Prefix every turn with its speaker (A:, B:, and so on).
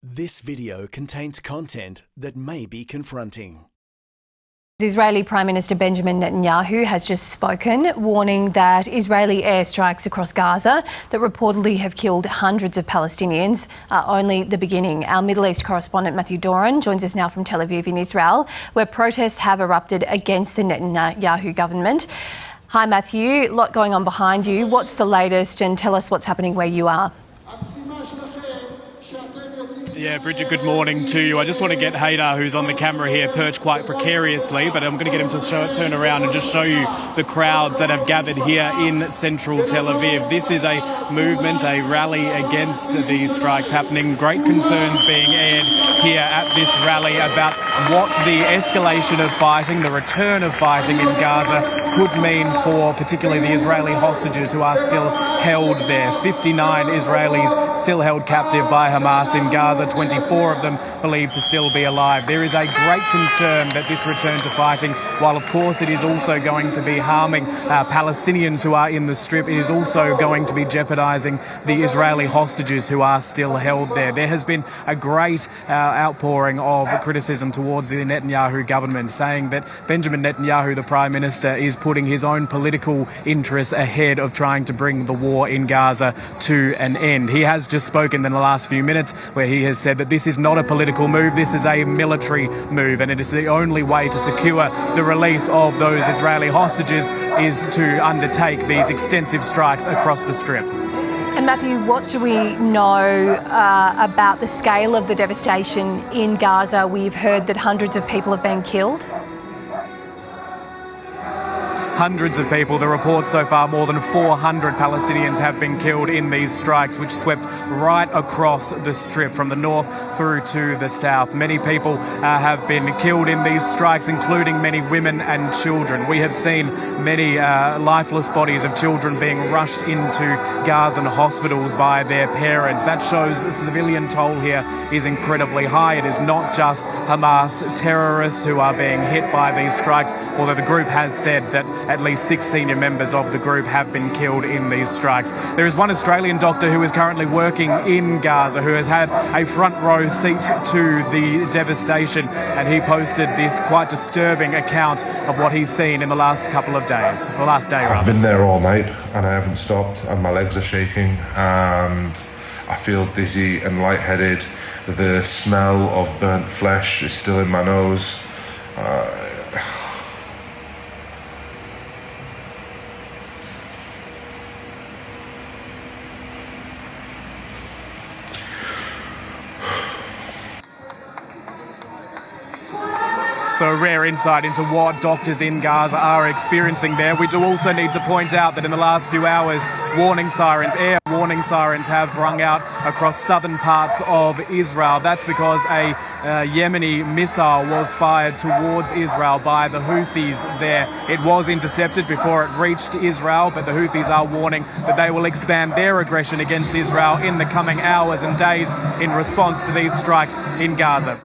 A: This video contains content that may be confronting.
B: Israeli Prime Minister Benjamin Netanyahu has just spoken, warning that Israeli airstrikes across Gaza that reportedly have killed hundreds of Palestinians are only the beginning. Our Middle East correspondent Matthew Doran joins us now from Tel Aviv in Israel, where protests have erupted against the Netanyahu government. Hi Matthew, a lot going on behind you. What's the latest, and tell us what's happening where you are?
C: Yeah, Bridget, good morning to you. I just want to get Haydar, who's on the camera here, perched quite precariously, but I'm going to get him to turn around and just show you the crowds that have gathered here in central Tel Aviv. This is a movement, a rally against these strikes happening. Great concerns being aired here at this rally about what the escalation of fighting, the return of fighting in Gaza could mean for particularly the Israeli hostages who are still held there. 59 Israelis still held captive by Hamas in Gaza. 24 of them believed to still be alive. There is a great concern that this return to fighting, while of course it is also going to be harming Palestinians who are in the Strip, it is also going to be jeopardising the Israeli hostages who are still held there. There has been a great outpouring of criticism towards the Netanyahu government, saying that Benjamin Netanyahu, the Prime Minister, is putting his own political interests ahead of trying to bring the war in Gaza to an end. He has just spoken in the last few minutes where he has said that this is not a political move, this is a military move, and it is the only way to secure the release of those Israeli hostages is to undertake these extensive strikes across the Strip.
B: And Matthew, what do we know about the scale of the devastation in Gaza? We've heard that hundreds of people have been killed.
C: Hundreds of people. The report so far, more than 400 Palestinians have been killed in these strikes, which swept right across the Strip from the north through to the south. Many people have been killed in these strikes, including many women and children. We have seen many lifeless bodies of children being rushed into Gazan hospitals by their parents. That shows the civilian toll here is incredibly high. It is not just Hamas terrorists who are being hit by these strikes, although the group has said that at least 6 senior members of the group have been killed in these strikes. There is one Australian doctor who is currently working in Gaza who has had a front row seat to the devastation, and he posted this quite disturbing account of what he's seen in the last couple of days, the last day rather.
D: I've been there all night and I haven't stopped, and my legs are shaking and I feel dizzy and lightheaded. The smell of burnt flesh is still in my nose.
C: So a rare insight into what doctors in Gaza are experiencing there. We do also need to point out that in the last few hours, warning sirens, air warning sirens have rung out across southern parts of Israel. That's because a Yemeni missile was fired towards Israel by the Houthis there. It was intercepted before it reached Israel, but the Houthis are warning that they will expand their aggression against Israel in the coming hours and days in response to these strikes in Gaza.